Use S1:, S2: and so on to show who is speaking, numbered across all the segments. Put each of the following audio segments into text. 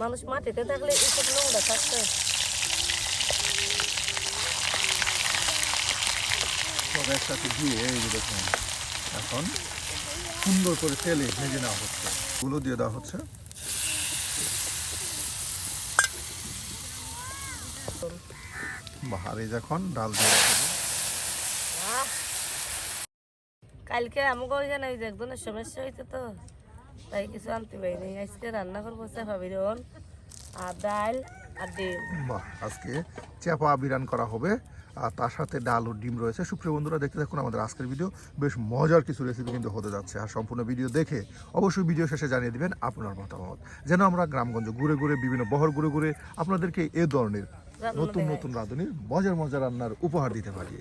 S1: মানুষ মাটিতে থাকলে এইসব নোংরা থাকছে।
S2: সব একসাথে দিয়ে এই যে দেখুন এখন সুন্দর করে তেলে ভেজে নেওয়া হচ্ছে, গুলো দিয়ে দেওয়া হচ্ছে। বাহারে যখন ডাল দিয়ে রাখবো।
S1: কালকে আমাকে ওইখানে ওই যে একজনের সমস্যা হয়েছে তো তাই কিছু আনতে পারিনি। আজকে রান্না করবো চাপা বিরন আর ডাল আর ডিম।
S2: বাহ, আজকে চাপা বিরান করা হবে আর তার সাথে ডাল ও ডিম রয়েছে। সুপ্রিয় বন্ধুরা, দেখতে দেখুন আমাদের আজকের ভিডিও বেশ মজার কিছু রেসিপি কিন্তু হতে যাচ্ছে। আর সম্পূর্ণ ভিডিও দেখে অবশ্যই ভিডিও শেষে জানিয়ে দিবেন আপনার মতামত, যেন আমরা গ্রামগঞ্জ ঘুরে ঘুরে বিভিন্ন বহর ঘুরে ঘুরে আপনাদেরকে এ ধরনের নতুন নতুন রাঁধুনির মজার মজার রান্নার উপহার দিতে পারি।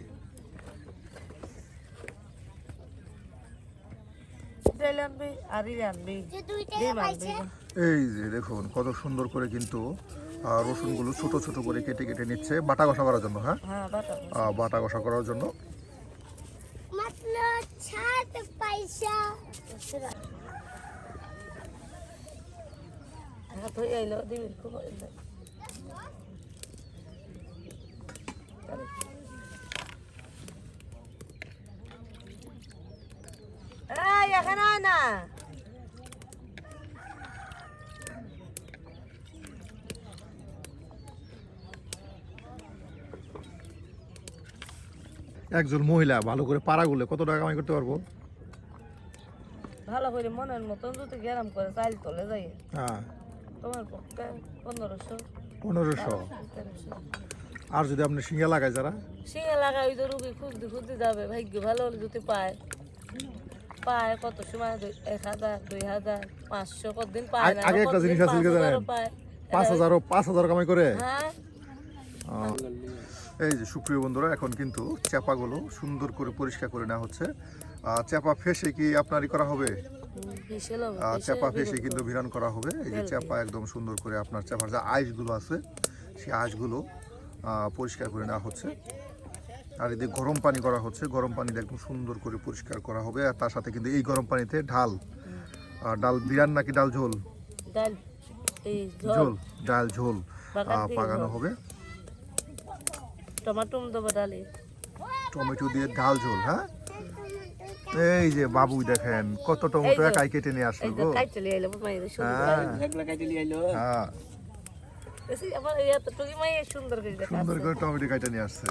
S2: এই যে দেখুন কত সুন্দর করে কিন্তু রসুনগুলো ছোট ছোট করে কেটে কেটে নিচ্ছে বাটা কষা করার জন্য। হ্যাঁ, বাটা কষা করার জন্য।
S1: এখানে না
S2: একজন মহিলা ভালো করে পাড়াগুলো কত টাকা কামাই করতে পারবো?
S1: ভালো করে মনের মতন যদি গ্যারাম করে চাইল তোলে যাই।
S2: হ্যাঁ,
S1: তোমার পক্ষে 1500
S2: 1500। আর যদি আপনি শিঙে লাগায় যারা
S1: শিঙে লাগাই ওই যে রুগী খুঁজতে খুঁজতে যাবে, ভাগ্য ভালো হলে যদি পায় কত সময় 1000 2000 500 কতদিন পায় না।
S2: আগে একটা জিনিস আছে জানেন, 5000 কামাই করে।
S1: হ্যাঁ,
S2: এই যে সুপ্রিয় বন্ধুরা, এখন কিন্তু চাপাগুলো সুন্দর করে পরিষ্কার করে নেওয়া হচ্ছে। চাপা ফেসে কি আপনারই করা হবে? চাপা ফেসে কিন্তু ভিরান করা হবে। এই যে চাপা একদম সুন্দর করে আপনার চাপার যে আঁশগুলো আছে সেই আঁশগুলো পরিষ্কার করে নেওয়া হচ্ছে। আর এদিকে গরম পানি করা হচ্ছে, গরম পানিতে একদম সুন্দর করে পরিষ্কার করা হবে। আর তার সাথে কিন্তু এই গরম পানিতে ডাল বিরান নাকি ডাল ঝোল ডাল ঝোল পাকানো হবে। টমেটো দিয়ে ডাল ঝোল। হ্যাঁ, এই যে বাবু দেখেন কত টমেটো একাই কেটে নিয়ে আসলো গো। সুন্দর করে টমেটো কেটে নিয়ে আসছে।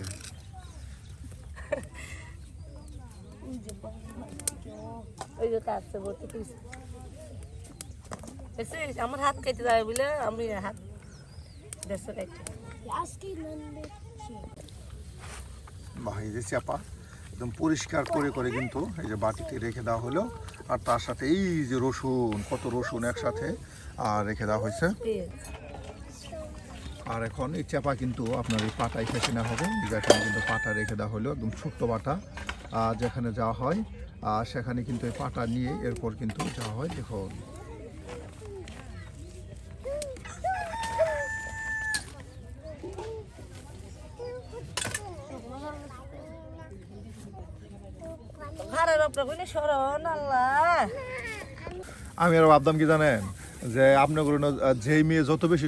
S1: আমার হাত কেটে যাবে বলে আমি হাত
S2: এই যে চাপা একদম পরিষ্কার করে করে কিন্তু এই যে বাটিতে রেখে দেওয়া হলো। আর তার সাথে এই যে রসুন, কত রসুন একসাথে রেখে দেওয়া হয়েছে। আর এখন এই চাপা কিন্তু আপনার এই পাটায় ফেসে নেওয়া হবে। যেখানে কিন্তু পাটা রেখে দেওয়া হলো, একদম ছোট্ট পাটা যেখানে যাওয়া হয় সেখানে কিন্তু এই পাটা নিয়ে এরপর কিন্তু যাওয়া হয়। দেখুন আমি আরো ভাবতাম কি জানেন, যে আপনার যেই মেয়ে যত বেশি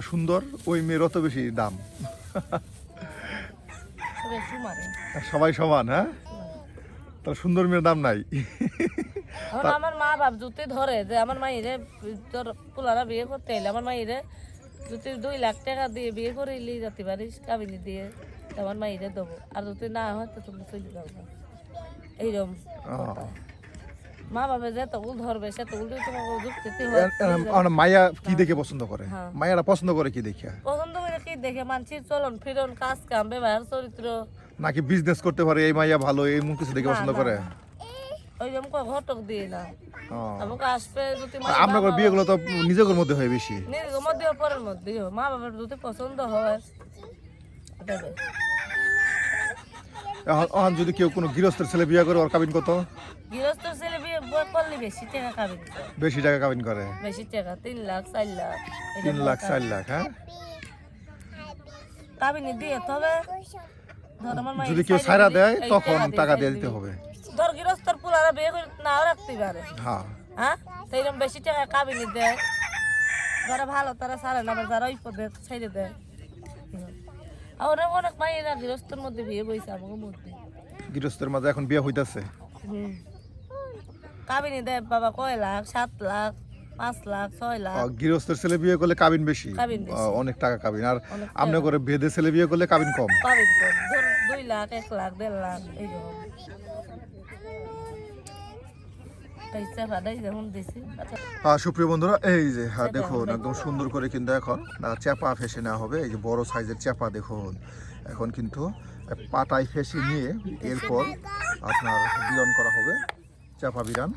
S2: সুন্দর ওই মেয়ের অত বেশি দাম। সবাই সমান। হ্যাঁ, তার সুন্দর মেয়ের দাম নাই।
S1: আমার মা বাপ যদি ধরে যে আমার মাইরে তোর পোলারা বিয়ে করতে এলে আমার মাইরে যদি 2 লাখ টাকা দিয়ে বিয়ে করে যেতে পারিস কাবিনি দিয়ে আমার মাইরে দেবো। আর যদি না হয় তো তুমি চলে যাবো। এইরকম মা বাবা যে তখন ধরবে সে তখন তোমাকে যুক্তিতে হয়।
S2: মায়া কি দেখে পছন্দ করে? মায়ারা পছন্দ করে কি দেখে?
S1: পছন্দ করে কি দেখে? মানুষের চলন ফিরন, কাজ কাম, ব্যবহার, চরিত্র,
S2: নাকি বিজনেস করতে পারে এই মাইয়া ভালো, এই মুখ কিছু দেখে পছন্দ করে?
S1: ওই যেমন ঘটক দিয়ে না আমাকে আসবে যদি
S2: আপনার বিয়েগুলো তো নিজের মধ্যে হয় বেশি,
S1: নিজের মধ্যে পরের মধ্যে মা বাবার যদি পছন্দ হয়।
S2: এখন যদি কেউ কোনো গৃহস্থের ছেলে বিয়ে করে ওর কাবিন কত?
S1: গৃহস্থের ছেলে বিয়ে করলে বেশি টাকা কাবিন করে।
S2: বেশি টাকা কাবিন করে?
S1: বেশি টাকা 3 লাখ 4 লাখ
S2: 3 লাখ 4 লাখ। হ্যাঁ,
S1: কাবিনি দিয়ে তবে
S2: যদি কেউ ছাইরা দেয় তখন টাকা দিয়ে দিতে হবে।
S1: ধর গৃহস্থর পোলারা বিয়ে করে নাও রাখতে পারে।
S2: হ্যাঁ,
S1: হ্যাঁ, সেইরকম বেশি টাকা কাবিনি দেয় যারা ভালো তারা ছাড়ে না, আবার যারা ওই পদে ছেড়ে দেয়। আর অনেক মায়েরা গৃহস্থর মধ্যে বিয়ে বইছে আমাকে মধ্যে।
S2: গৃহস্থের মাঝে এখন বিয়ে হইতাছে।
S1: কাবিনী দেয় বাবা কয় লাখ, 7 লাখ, 5 লাখ, 6 লাখ।
S2: গৃহস্থের ছেলে বিয়ে করলে কাবিন বেশি, অনেক টাকা কাবিন। আর আমনে করে বেদে ছেলে বিয়ে করলে কাবিন কম।
S1: কাবিন কম, ধর 2 লাখ, 1 লাখ, 1.5 লাখ এইরকম।
S2: সুপ্রিয় বন্ধুরা, এই যে দেখুন একদম সুন্দর করে কিন্তু এখন চাপা ফেসে নেওয়া হবে। এই যে বড় সাইজের চাপা দেখুন, এখন কিন্তু পাটায় ফেসে নিয়ে এরপর আপনার বিরন করা হবে, চাপা বিরান।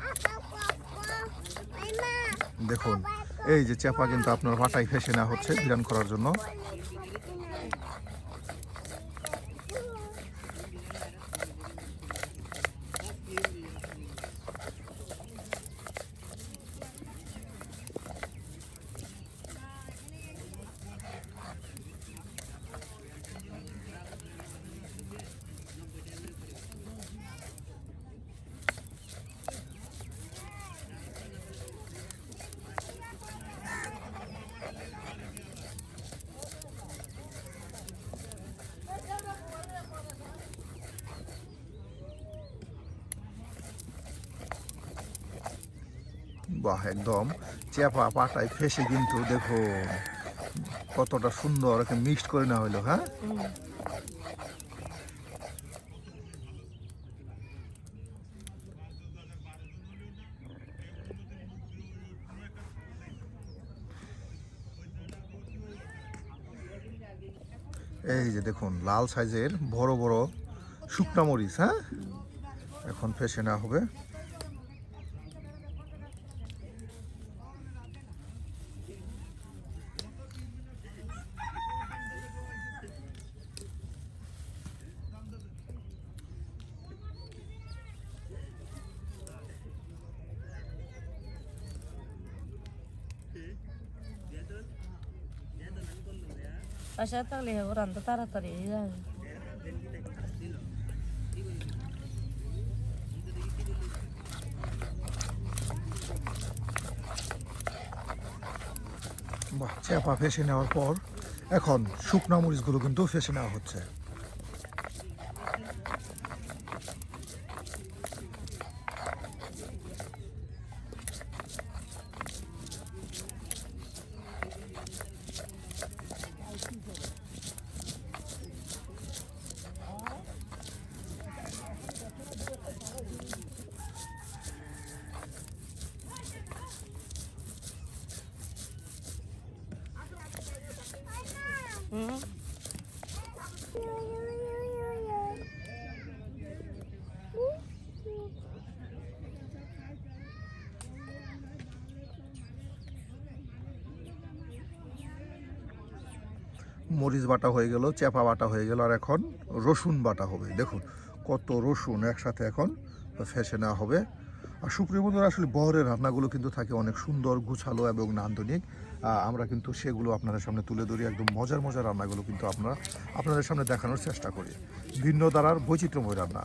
S2: দেখুন এই যে চাপা কিন্তু আপনার পাটায় ফেসে নেওয়া হচ্ছে বিরান করার জন্য। বাহ, একদম চেপা পাটায় ফেসে কিন্তু দেখুন কতটা সুন্দর মিক্সড করে নেওয়া হলো। হ্যাঁ, এই যে দেখুন লাল সাইজের বড় বড় শুকনা মরিচ। হ্যাঁ, এখন ফেসে নেওয়া হবে।
S1: বাসায় থাকলে রান্না তাড়াতাড়ি হয়ে যাবে।
S2: বাহ, চাপা ফেসে নেওয়ার পর এখন শুকনা মরিচগুলো কিন্তু ফেসে নেওয়া হচ্ছে। মরিচ বাটা হয়ে গেল, চেপা বাটা হয়ে গেল, আর এখন রসুন বাটা হবে। দেখুন কত রসুন একসাথে এখন ফেসে নেওয়া হবে। আর সুপ্রিয় বন্ধুরা, আসলে বহরের রান্নাগুলো কিন্তু থাকে অনেক সুন্দর, গুছালো এবং নান্দনিক। আমরা কিন্তু সেগুলো আপনাদের সামনে তুলে ধরি, একদম মজার মজার রান্নাগুলো কিন্তু আপনাদের সামনে দেখানোর চেষ্টা করি, ভিন্ন ধারার বৈচিত্র্যময় রান্না।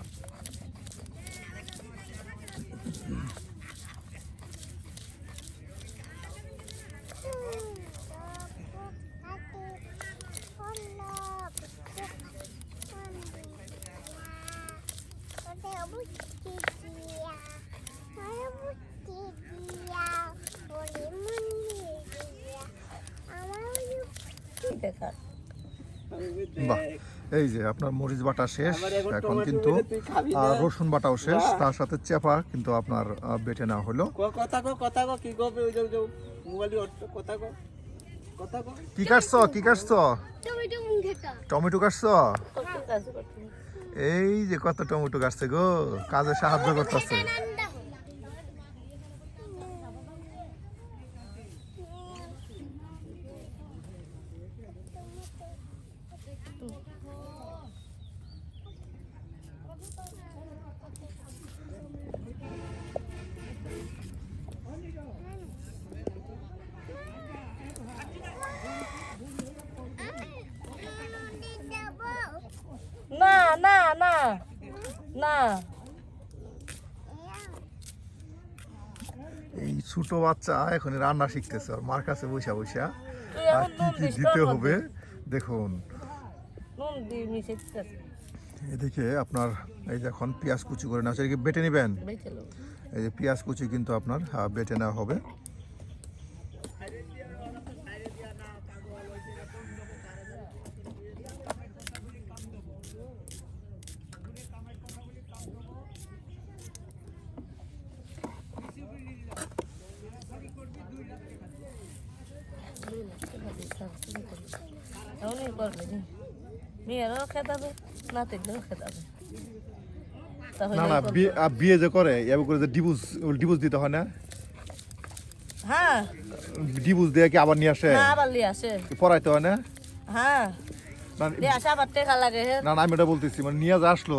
S2: বাহ, এই যে আপনার মরিচ বাটা শেষ, এখন কিন্তু রসুন বাটাও শেষ, তার সাথে চেপা কিন্তু আপনার বেটে নেওয়া হলো। কি কাটছো, কি কাটছো? টমেটো কাটছো? এই যে কত টমেটো কাটছে গো, কাজে সাহায্য করতেছে।
S1: না না না না,
S2: এই ছোট বাচ্চা এখন রান্না শিখতেছে আর মার কাছে বসে বসে
S1: তুই
S2: আর
S1: এখন
S2: কি
S1: নুন
S2: কি
S1: দিস
S2: দিতে
S1: তোর
S2: হবে
S1: মধ্যে।
S2: দেখুন।
S1: নুন দিয়ে মিশাইতেছে
S2: এদিকে আপনার এই যে এখন পেঁয়াজ কুচি করে নেওয়া হচ্ছে, এদিকে বেটে নেবেন।
S1: বেঁচে লো
S2: এই যে পেঁয়াজ কুচি কিন্তু আপনার বেটে নেওয়া হবে।
S1: এমনই করবে নি মেয়েরাও খেতাবে নাতিদেরও খেতাবে
S2: না না বিয়ে যে করে এবার করে যে ডিভোর্স দিতে হয় না,
S1: হ্যাঁ
S2: ডিভোর্স দিয়ে কি আবার নিয়ে আসে,
S1: হ্যাঁ আবার লিয়ে আসে
S2: পড়াইতে হয় না।
S1: হ্যাঁ
S2: না
S1: লিয়ে আসে আবার টেকা লাগে হে
S2: না আমি এটা বলতেছি মানে নিয়ে যা আসলো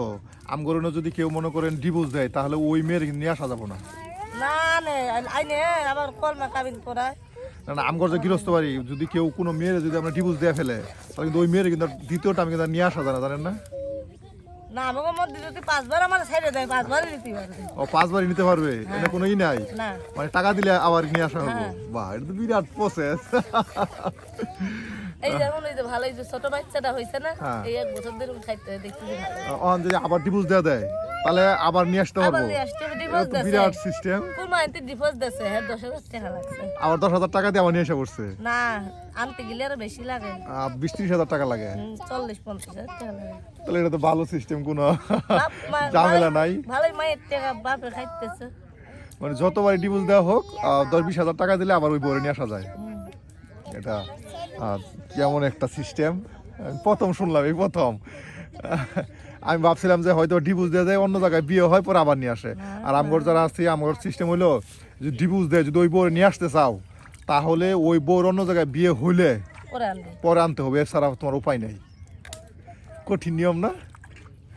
S2: আমগরণে যদি কেউ মনে করেন ডিভোর্স দেয় তাহলে ওই মেয়ের কিন্তু নিয়ে আসা যাবো না।
S1: না নে আইনে আবার কলমা কাবিন করায়
S2: না না আমগর যে গৃহস্থ বাড়ি যদি কেউ কোনো মেয়ের যদি আমরা ডিভোর্স দিয়ে ফেলে তাহলে কিন্তু ওই মেয়ের কিন্তু দ্বিতীয়টা আমি কিন্তু আর নিয়ে আসা যায় না, জানেন না।
S1: না আমাকে মধ্যে যদি 5 বার আমার ছেড়ে দেয় 5 বারই নিতে পারবে
S2: ও 5 বারই নিতে পারবে, এটা কোনো ই নাই
S1: না
S2: মানে টাকা দিলে আবার নিয়ে আসা হবে। বাহ, এটা তো বিরাট প্রসেস।
S1: এই যেমন ওই যে ভালো এই যে ছোট বাচ্চাটা হইছে না
S2: হ্যাঁ।
S1: এই 1 বছর ধরে খাইতে দেখতেছি ভালো
S2: অন যদি আবার ডিভোর্স দেয়া দেয় তাহলে আবার নিয়ে আসতে
S1: আবার
S2: পারবো।
S1: লিয়ে আসতে
S2: এটা
S1: ডিভোর্স
S2: তো
S1: দেছে
S2: বিরাট সিস্টেম।
S1: কোন মাইতে ডিভোর্স দেছে হ্যাঁ 10,000 টাকা লাগছে
S2: আবার 10,000 টাকা দিয়ে আবার নিয়ে এসে পড়ছে।
S1: না আনতে গেলে আরো বেশি লাগে
S2: 20-30 হাজার টাকা লাগে।
S1: 40-50,000 টাকা লাগে
S2: তাহলে এটা তো ভালো সিস্টেম, কোনো
S1: বাপ
S2: ঝামেলা নাই।
S1: ভালোই মায়ের টাকা বাপে খাইতেছে
S2: মানে যতবার ডিভোর্স দেওয়া হোক 10-20 হাজার টাকা দিলে আবার ওই বউরে নিয়ে আসা যায়। এটা কেমন একটা সিস্টেম প্রথম শুনলাম, এই প্রথম। আমি ভাবছিলাম যে হয়তো ডিভোর্স দেওয়া যায় অন্য জায়গায় বিয়ে হয় পরে আবার নিয়ে আসে, আর আমগর যারা আছে আমগর সিস্টেম হইলো যে ডিভোর্স দেয় যদি ওই বউরে নিয়ে আসতে চাও তাহলে ওই বউর অন্য জায়গায় বিয়ে হইলে
S1: পরে আনবে
S2: পরে আনতে হবে, এছাড়া তোমার উপায় নেই। কঠিন নিয়ম না।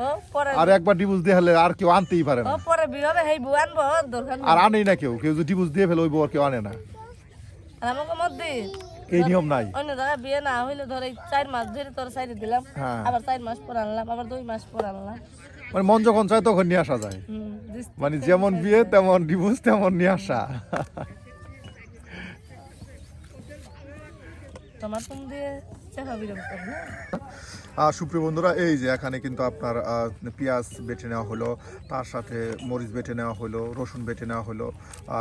S1: ও পরে
S2: আর একবার ডিভোর্স দিয়ে হলে আর কেউ আনতেই পারে
S1: ও
S2: না,
S1: পরে বিয়ে হবে হেই বউ আনবো দরকার নেই
S2: আর আনেই না কেউ, কেউ যদি ডিভোর্স দিয়ে ফেলে ওই বউ আর কেউ আনে না,
S1: আর আমাকে মধ্যে
S2: এই নিয়ম নাই।
S1: অন্য জায়গায় বিয়ে না হইলে ধর এই 4 মাস ধরে তোর সাইডে দিলাম
S2: হ্যাঁ।
S1: আবার 4 মাস পর আনলাম আবার 2 মাস পর আনলাম
S2: মানে মন যখন চায় তখন নিয়ে আসা যায়, মানে যেমন বিয়ে তেমন ডিভোর্স তেমন নিয়ে আসা।
S1: তোমার তুমি দিয়ে চাকা বিরম করি না
S2: সুপ্রিয় বন্ধুরা, এই যে এখানে কিন্তু আপনার পেঁয়াজ বেটে নেওয়া হলো, তার সাথে মরিচ বেটে নেওয়া হলো, রসুন বেটে নেওয়া হলো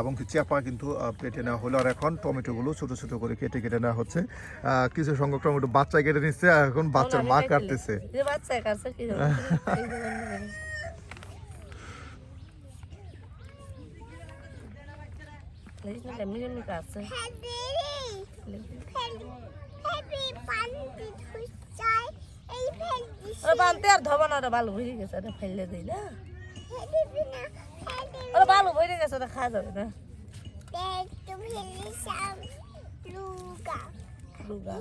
S2: এবং কি চাপা কিন্তু বেটে নেওয়া হলো। আর এখন টমেটোগুলো ছোট ছোট করে কেটে কেটে নেওয়া হচ্ছে। কিছু সংখ্যক টমেটো বাচ্চা কেটে নিচ্ছে, আর এখন বাচ্চার মা কাটতেছে।
S1: যে বাচ্চা কাছে কি হবে এই যে লেখনা কেমনি কেমনি কাছে ওরা বানতে আর ধবা না, ওরা বালু ভরে গেছে, ওটা ফেললে দিই না, ওরা বালু ভরে গেছে, ওটা খাওয়া যাবে না। রুগা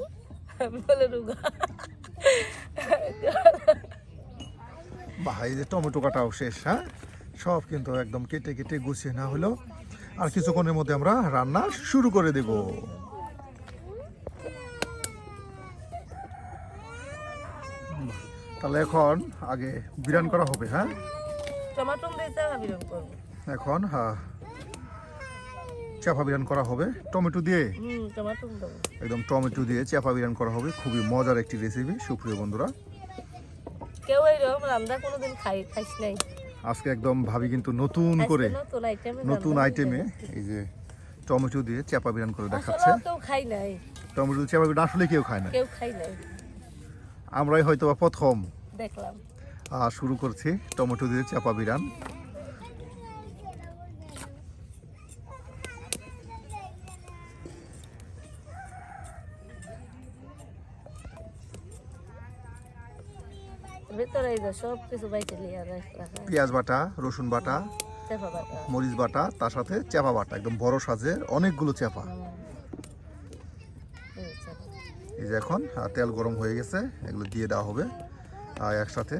S1: বলে রুগা
S2: এই যে টমেটো কাটাও শেষ। হ্যাঁ, সব কিন্তু একদম কেটে কেটে গুছিয়ে না হলো, আর কিছুক্ষণের মধ্যে আমরা রান্না শুরু করে দেব। তাহলে এখন আগে বিরান করা হবে। হ্যাঁ,
S1: টমাটো দিয়ে চাকা বিরম করবো
S2: এখন চাপা বিরান করা হবে টমেটো দিয়ে,
S1: টমাটো দেবো
S2: একদম টমেটো দিয়ে চাপা বিরান করা হবে। খুবই মজার একটি রেসিপি সুপ্রিয় বন্ধুরা।
S1: কেউ এইরকম রান্না কোনোদিন খাইস নাই,
S2: আজকে একদম ভাবি কিন্তু নতুন করে নতুন আইটেমে এই যে টমেটো দিয়ে চাপা বিরান করে দেখাচ্ছে।
S1: কেউ খাই নাই,
S2: টমেটো চাপা বিরান আসলে কেউ খায় না,
S1: কেউ খাই নাই,
S2: আমরাই হয়তো প্রথম
S1: দেখলাম।
S2: শুরু করছি টমেটো দিয়ে চাপা বিরান।
S1: ভিতরে এই যে সব কিছু বাইতে লিয়ে রাখা,
S2: পেঁয়াজ বাটা, রসুন বাটা,
S1: চাপা বাটা,
S2: মরিচ বাটা, তার সাথে চাপা বাটা, একদম বড় সাজের অনেকগুলো চাপা। এই যে এখন তেল গরম হয়ে গেছে, এগুলো দিয়ে দেওয়া হবে একসাথে।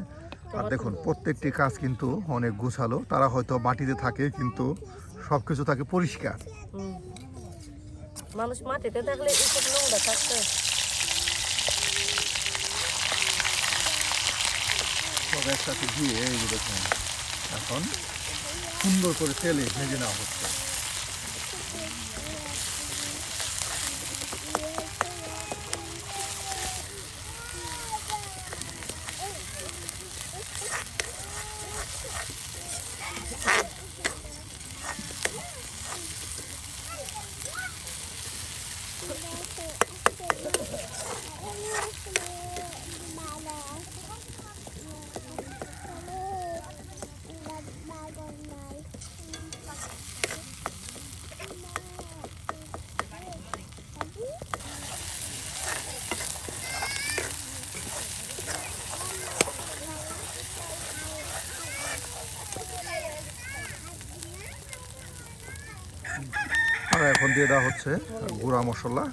S2: আর দেখুন প্রত্যেকটি কাজ কিন্তু অনেক গোছালো, তারা হয়তো মাটিতে থাকে কিন্তু সবকিছু থাকে পরিষ্কার।
S1: মানুষ মাটিতে থাকলে এইসব নোংরা থাকতো।
S2: সব একসাথে দিয়ে এই যে দেখুন এখন সুন্দর করে তেলে ভেজে নেওয়া হচ্ছে। আর এখন দিয়ে দেওয়া হচ্ছে গুঁড়া মশলা।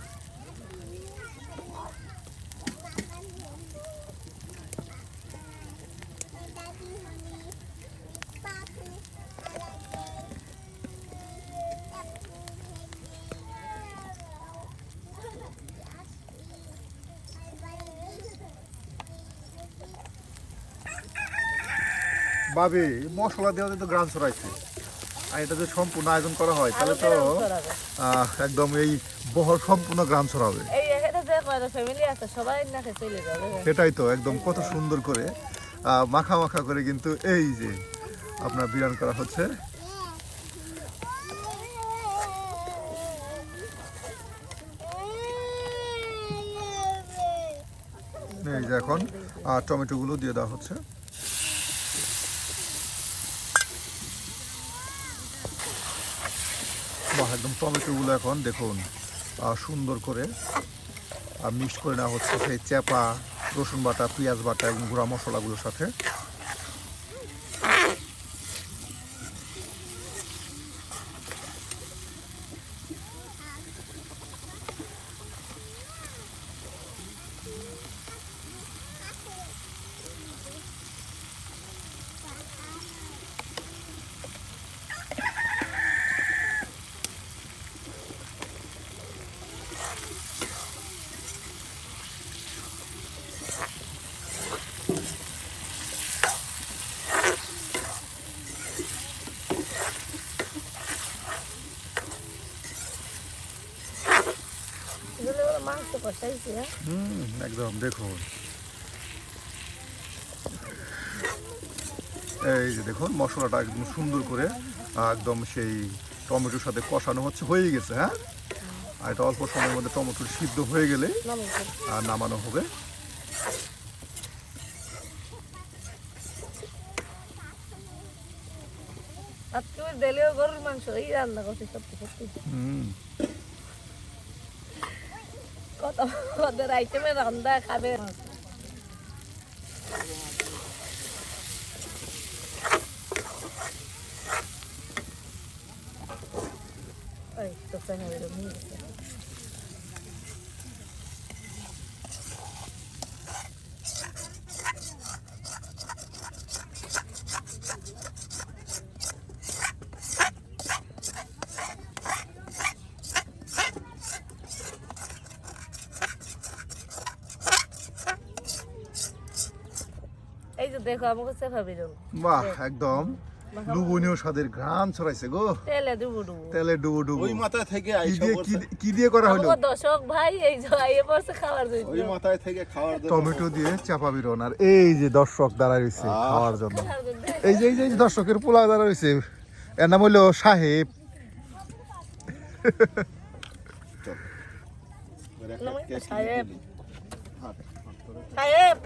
S2: ভাবি মশলা দেওয়াতে তো গ্রাম ছড়াইছে, আর এটা যদি সম্পূর্ণ আয়োজন করা হয় তাহলে তো একদম এই বহর সম্পূর্ণ গ্রাম ছড়াবে। সেটাই তো একদম কত সুন্দর করে মাখা মাখা করে কিন্তু এই যে আপনার বিরান করা হচ্ছে। এই যে এখন টমেটো গুলো দিয়ে দেওয়া হচ্ছে। একদম টমেটো গুলো এখন দেখুন সুন্দর করে মিক্স করে নেওয়া হচ্ছে সেই চেপা, রসুন বাটা, পেঁয়াজ বাটা এবং গুঁড়া মশলাগুলোর সাথে। একদম দেখুন, এই যে দেখুন মশলাটা একদম সুন্দর করে একদম সেই টমেটোর সাথে কষানো হচ্ছে, হয়ে গেছে। হ্যাঁ, আর এটা অল্প সময়ের মধ্যে টমেটো সিদ্ধ হয়ে গেলে নামানো হবে।
S1: গরুর মাংস এই রান্না করছি সত্যি সত্যি। কত ওদের আইটেমের রান্না খাবে। এই তো ফেনাইল নিয়ে গেছে। এই যে দেখো আমাকে চেপা বেরোল।
S2: বাহ, একদম লুবনীয় স্বাদের ঘ্রাণ ছড়াইছে গো।
S1: তেলে ডুবু ডুবু,
S2: তেলে ডুবু ডুবু।
S3: ওই মাথায় থেকে
S2: কি দিয়ে করা হলো?
S1: আমার দর্শক ভাই এই যে আইয়ে পড়ছে খাবার জন্য।
S3: ওই মাথায় থেকে খাওয়ার জন্য
S2: টমেটো দিয়ে চাপা বিরন, আর এই যে দর্শক দাঁড়ায় রয়েছে খাওয়ার জন্য। এই যে দর্শকের পোলা দাঁড়ায় রয়েছে, এর নাম হলো সাহেব।
S1: সাহেব সাহেব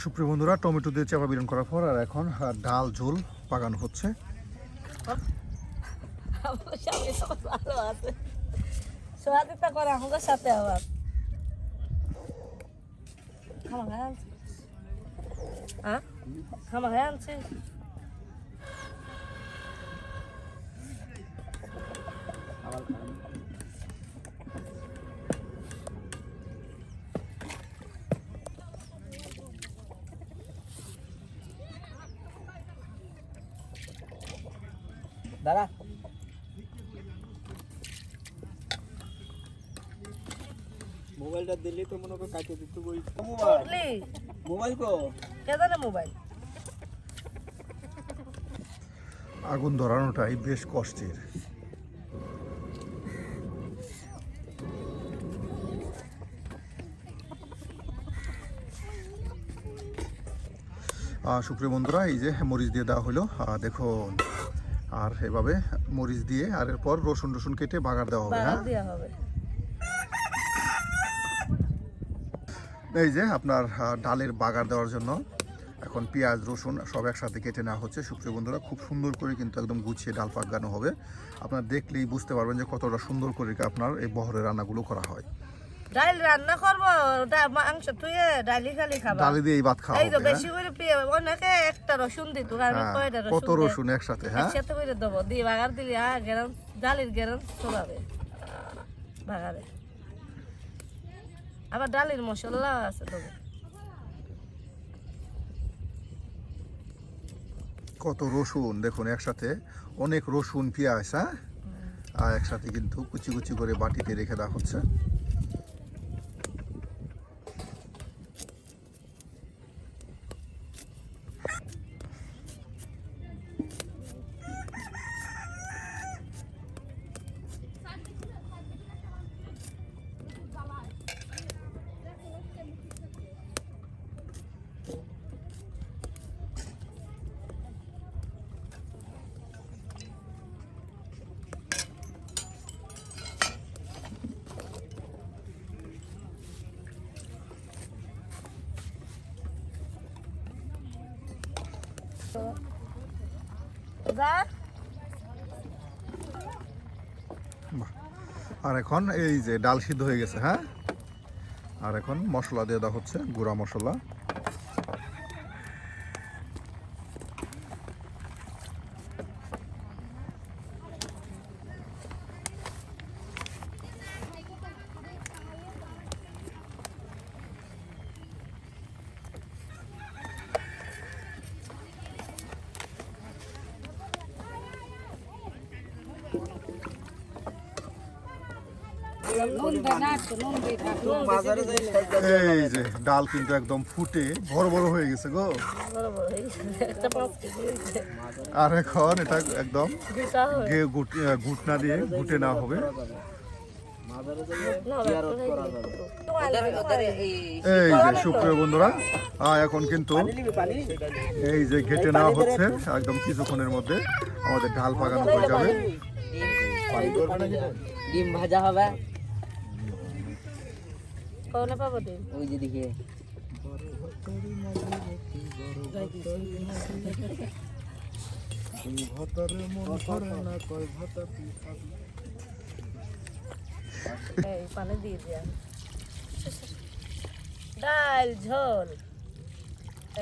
S2: সুপ্রিয় বন্ধুরা, টমেটো দিয়ে চাপা বিরন করার পর আর এখন ডাল ঝোল পাকানো হচ্ছে।
S1: ভালো আছে, সোয়াদিতা করে আমাদের সাথে আবার খামা খাই আনছি। হ্যাঁ, খামা খাই আনছি।
S3: দাঁড়া মোবাইলটা দিলি তো মনে করে কাটে দিতে বই। মোবাইল কো
S1: কেদারে মোবাইল
S2: আগুন ধরানোটাই বেশ কষ্টের। সুপ্রিয় বন্ধুরা, এই যে মরিচ দিয়ে দেওয়া হলো, দেখুন। আর এভাবে মরিচ দিয়ে আর এরপর রসুন রসুন কেটে বাগার দেওয়া হবে। হ্যাঁ,
S1: বাগার দেওয়া হবে।
S2: এই যে আপনার ডালের বাগার দেওয়ার জন্য এখন পেঁয়াজ রসুন সব একসাথে কেটে নেওয়া হচ্ছে। সুপ্রিয় বন্ধুরা, খুব সুন্দর করে কিন্তু একদম গুছিয়ে ডাল পাকানো হবে। আপনার দেখলেই বুঝতে পারবেন যে কতটা সুন্দর করে আপনার এই বহরের রান্নাগুলো করা হয়।
S1: ডাল রান্না করব, মাংস তুই ডালি খালি খাবা,
S2: ডালি দিয়ে ভাত খাওয়া
S1: এই তো
S2: হবে।
S1: বেশি করে অনেকে একটা রসুন দিত, আমি কয়টা
S2: কত রসুন একসাথে, হ্যাঁ
S1: একসাথে করে দেবো, দিয়ে বাগার দিলে গেরান ডালির গেরান চলাবে বাগারে। আবার ডালির মশলা আছে দেবো।
S2: কত রসুন দেখুন একসাথে, অনেক রসুন পেঁয়াজ, হ্যাঁ, আর একসাথে কিন্তু কুচি কুচি করে বাটিতে রেখে দেওয়া হচ্ছে। আর এখন এই যে ডাল সিদ্ধ হয়ে গেছে, হ্যাঁ, আর এখন মশলা দিয়ে দেওয়া হচ্ছে, গুঁড়া মশলা। এই যে ডাল কিন্তু একদম ফুটে বড় বড় হয়ে গেছে গো। আর এখন এটা একদম ঘুটনা দিয়ে ঘুটে নেওয়া হবে। এই যে সুপ্রিয় বন্ধুরা, এখন কিন্তু এই যে ঘেটে নেওয়া হচ্ছে, একদম কিছুক্ষণের মধ্যে আমাদের ডাল পাকানো হয়ে যাবে।
S4: ডিম ভাজা হবে,
S1: কোনে পাবো ডিম?
S4: ওই যে দিকে
S1: এই পানি দিয়ে দিয়া ডাল ঝোল।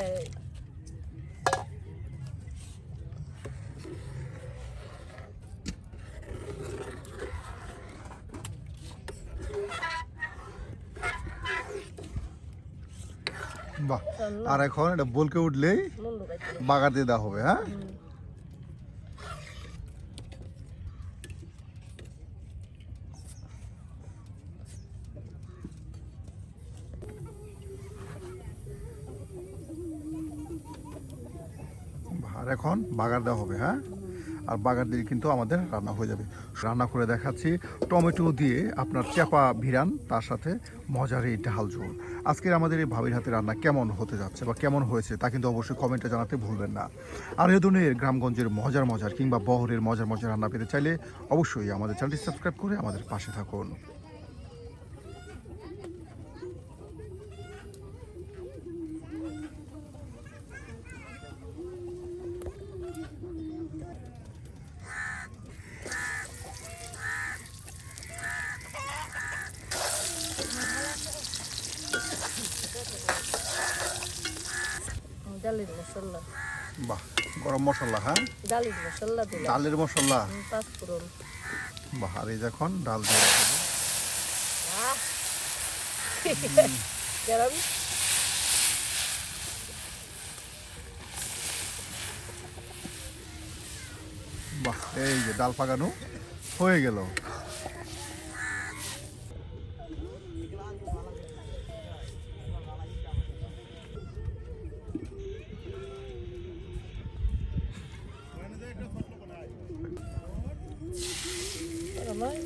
S1: এই
S2: বাহ, আর এখন এটা বলকে উঠলেই
S1: মুন্ডু কাটে।
S2: বাগার দিয়ে দেওয়া হবে। হ্যাঁ, আর এখন বাগার দেওয়া হবে। হ্যাঁ, আর বাগার দিয়ে কিন্তু আমাদের রান্না হয়ে যাবে। রান্না করে দেখাচ্ছি টমেটো দিয়ে আপনার চাপা ভিরান, তার সাথে মজার এই ডাল ঝোল। আজকের আমাদের এই ভাবির হাতে রান্না কেমন হতে যাচ্ছে বা কেমন হয়েছে তা কিন্তু অবশ্যই কমেন্টে জানাতে ভুলবেন না। আর এই ধরনের গ্রামগঞ্জের মজার কিংবা বহরের মজার রান্না পেতে চাইলে অবশ্যই আমাদের চ্যানেলটি সাবস্ক্রাইব করে আমাদের পাশে থাকুন।
S1: ডালির মশলা,
S2: বাহ, গরম মশলা, হ্যাঁ,
S1: ডালির মশলা দিলাম,
S2: ডালের মশলা,
S1: পাঁচফোড়ন।
S2: বাহ, আর এই যখন ডাল দিয়ে রাখবো।
S1: গরম
S2: বাহ, এই যে ডাল পাকানো হয়ে গেল।
S1: গরম হয়।